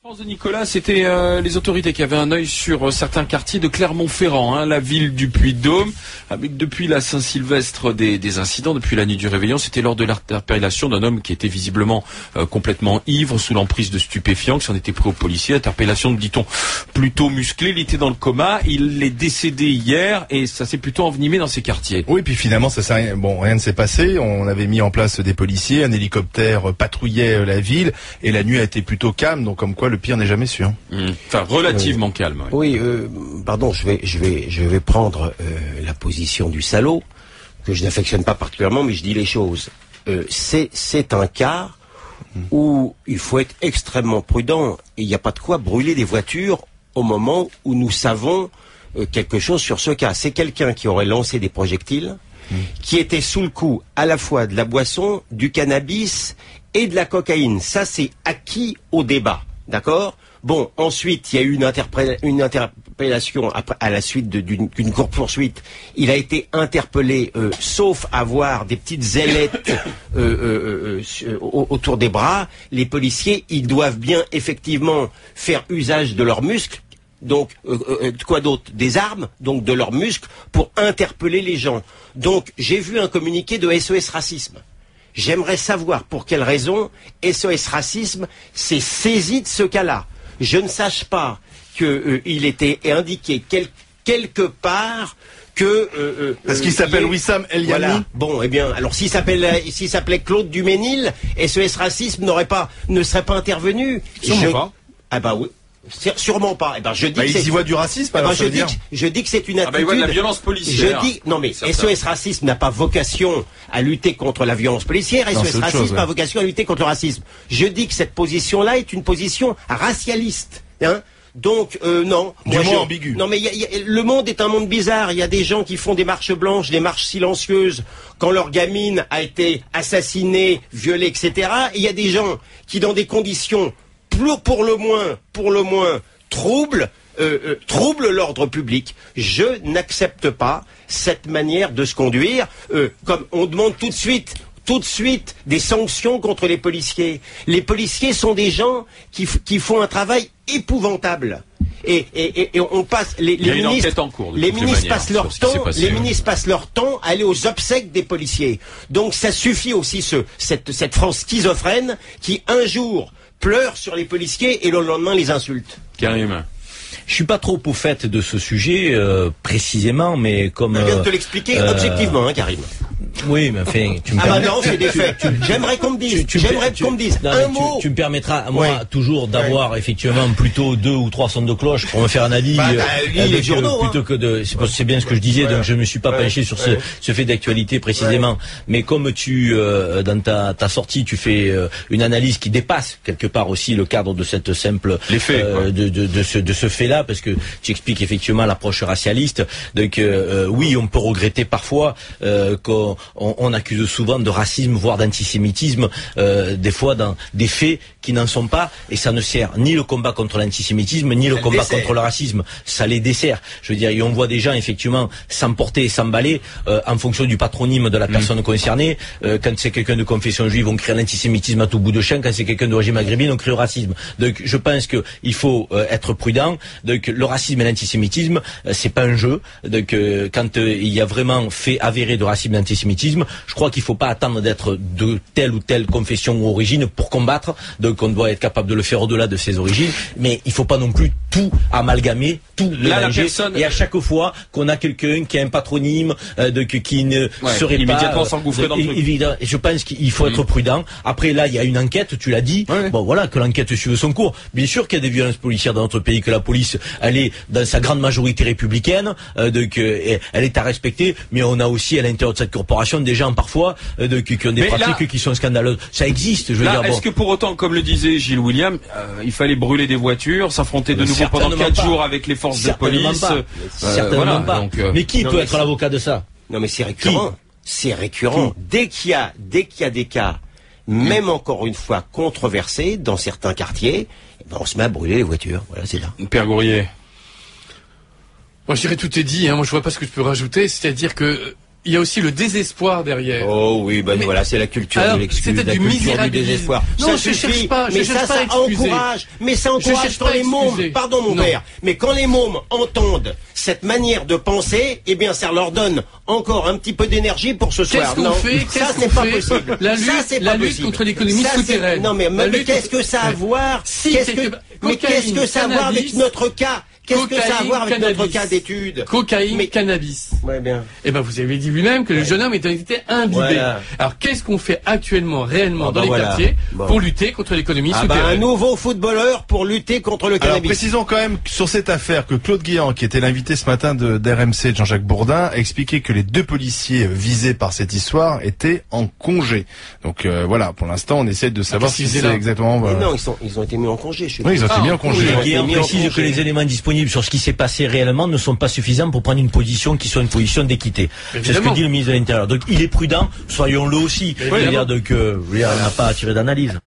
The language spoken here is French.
France de Nicolas, c'était les autorités qui avaient un œil sur certains quartiers de Clermont-Ferrand, la ville du Puy-de-Dôme, avec depuis la Saint-Sylvestre des incidents, depuis la nuit du réveillon. C'était lors de l'interpellation d'un homme qui était visiblement complètement ivre, sous l'emprise de stupéfiants, qui s'en était pris aux policiers. Interpellation, dit-on, plutôt musclée. Il était dans le coma, il est décédé hier et ça s'est plutôt envenimé dans ces quartiers. Oui, puis finalement, rien ne s'est passé. On avait mis en place des policiers, un hélicoptère patrouillait la ville et la nuit a été plutôt calme, donc comme quoi le pire n'est jamais sûr. Enfin, relativement calme. Oui, pardon, je vais prendre la position du salaud, que je n'affectionne pas particulièrement, mais je dis les choses. C'est un cas où il faut être extrêmement prudent. Il n'y a pas de quoi brûler des voitures au moment où nous savons quelque chose sur ce cas. C'est quelqu'un qui aurait lancé des projectiles, qui était sous le coup à la fois de la boisson, du cannabis et de la cocaïne. Ça, c'est acquis au débat. D'accord ? Bon, ensuite, il y a eu une interpellation à la suite d'une course-poursuite. Il a été interpellé, sauf avoir des petites ailettes autour des bras. Les policiers, ils doivent bien effectivement faire usage de leurs muscles. Donc, quoi d'autre ? Des armes, donc de leurs muscles, pour interpeller les gens. Donc, j'ai vu un communiqué de SOS Racisme. J'aimerais savoir pour quelle raison SOS Racisme s'est saisi de ce cas-là. Je ne sache pas qu'il était indiqué quelque part que... Parce qu'il s'appelle Wissam El Yami. Voilà. Bon, eh bien, alors s'il s'appelait Claude Duménil, SOS Racisme ne serait pas intervenu. Sûrement pas. Ah bah oui. Sûrement pas. Eh ben, je dis que ils y voient du racisme. Alors je dis que c'est une attitude. Ils voient de la violence policière. Non mais SOS Racisme n'a pas vocation à lutter contre la violence policière. SOS Racisme a vocation à lutter contre le racisme. Je dis que cette position-là est une position racialiste. Donc non. Du moins ambigu. Non mais le monde est un monde bizarre. Il y a des gens qui font des marches blanches, des marches silencieuses quand leur gamine a été assassinée, violée, etc. Et il y a des gens qui, dans des conditions pour le moins trouble l'ordre public. Je n'accepte pas cette manière de se conduire, comme on demande tout de suite des sanctions contre les policiers. Les policiers sont des gens qui font un travail épouvantable. Et on passe les ministres passent leur temps à aller aux obsèques des policiers. Donc ça suffit aussi cette France schizophrène qui un jour pleure sur les policiers et le lendemain les insulte. Karim. Je suis pas trop au fait de ce sujet précisément, mais comme... Je viens de te l'expliquer objectivement, Karim. Oui, mais enfin, tu me non, c'est des faits. J'aimerais qu'on me dise. Un mot. Tu me permettras, moi, toujours d'avoir effectivement plutôt 2 ou 3 sons de cloche pour me faire un avis. Les journaux, plutôt que de. C'est bien ce que je disais, donc je me suis pas penché sur ce fait d'actualité précisément. Mais comme dans ta sortie, tu fais une analyse qui dépasse quelque part aussi le cadre de cette simple de ce fait-là, parce que tu expliques effectivement l'approche racialiste. Donc oui, on peut regretter parfois qu'on accuse souvent de racisme, voire d'antisémitisme, des fois dans des faits qui n'en sont pas, et ça ne sert ni le combat contre l'antisémitisme, ni le combat contre le racisme. Ça les dessert. Je veux dire, et on voit des gens effectivement s'emporter et s'emballer en fonction du patronyme de la personne concernée. Quand c'est quelqu'un de confession juive, on crée l'antisémitisme à tout bout de champ. Quand c'est quelqu'un d'origine maghrébine, on crée le racisme. Donc je pense qu'il faut être prudent. Donc le racisme et l'antisémitisme, c'est pas un jeu. Donc quand il y a vraiment fait avéré de racisme et d'antisémitisme, je crois qu'il faut pas attendre d'être de telle ou telle confession ou origine pour combattre. Donc on doit être capable de le faire au-delà de ses origines, mais il faut pas non plus tout amalgamer, tout mélanger. Et à chaque fois qu'on a quelqu'un qui a un patronyme qui ne serait immédiatement s'engouffrer dans le truc. Évidemment, je pense qu'il faut être prudent. Après là, il y a une enquête, tu l'as dit. Bon voilà, que l'enquête suive son cours. Bien sûr qu'il y a des violences policières dans notre pays, que la police, elle est dans sa grande majorité républicaine, elle est à respecter, mais on a aussi à l'intérieur de cette corporation des gens parfois qui ont des pratiques qui sont scandaleuses. Ça existe, je veux dire. Est-ce que pour autant, comme le disait Gilles William, il fallait brûler des voitures, s'affronter de nouveau pendant 4 jours avec les forces de police? Certainement pas. Donc, mais qui peut être l'avocat de ça? Non mais c'est récurrent. C'est récurrent. Dès qu'il y a des cas, même encore une fois controversés dans certains quartiers, on se met à brûler les voitures. Voilà, c'est là. Père Gourrier. Moi, je dirais tout est dit. Moi, je vois pas ce que je peux rajouter. C'est-à-dire que il y a aussi le désespoir derrière. Oh oui, ben Mais- voilà, c'est la culture Alors, de l'excuse, c'était la du culture du misérabilisme. désespoir. Non, Ça je suffit, cherche pas, je mais cherche ça, pas à ça excuser. encourage. Mais ça Je encourage cherche quand pas à les mômes, excuser. pardon mon Non. père, mais quand les mômes entendent cette manière de penser, eh bien ça leur donne encore un petit peu d'énergie pour ce soir. Qu'est-ce qu'on Non, fait ça Qu'est-ce c'est qu'on pas fait possible. La Ça, lutte, c'est la pas lutte possible. contre l'économie Ça, c'est- souterraine. Non mais La lutte qu'est-ce que ça a à Ouais. voir Si, Qu'est-ce quelque- que mais qu'est-ce que ça a à voir avec cannabis, notre cas Qu'est-ce que ça a à cocaïne, voir avec notre cannabis. cas d'étude Cocaïne, Mais- cannabis. Ouais bien. Eh ben, vous avez dit lui-même que le jeune homme était imbibé. Voilà. Alors, qu'est-ce qu'on fait actuellement, réellement, Ah, dans bah les voilà. quartiers, Bon. pour lutter contre l'économie Ah bah, un souterraine? nouveau footballeur pour lutter contre le Alors cannabis. précisons quand même sur cette affaire que Claude Guéant, qui était l'invité ce matin d'RMC de Jean-Jacques Bourdin, a expliqué que les 2 policiers visés par cette histoire étaient en congé. Donc voilà, pour l'instant on essaie de savoir qu'est-ce si qu'ils c'est faisaient là exactement... Mais non, ils ont été mis en congé. Je sais Oui, ils ont été mis en Ah, congé. oui, Ils ont été Guéant mis en précise congé. que les éléments disponibles sur ce qui s'est passé réellement ne sont pas suffisants pour prendre une position qui soit une position d'équité. C'est ce Évidemment. que dit le ministre de l'Intérieur. Donc il est prudent, soyons-le aussi. Évidemment. C'est-à-dire donc, on n'a pas à tirer d'analyse.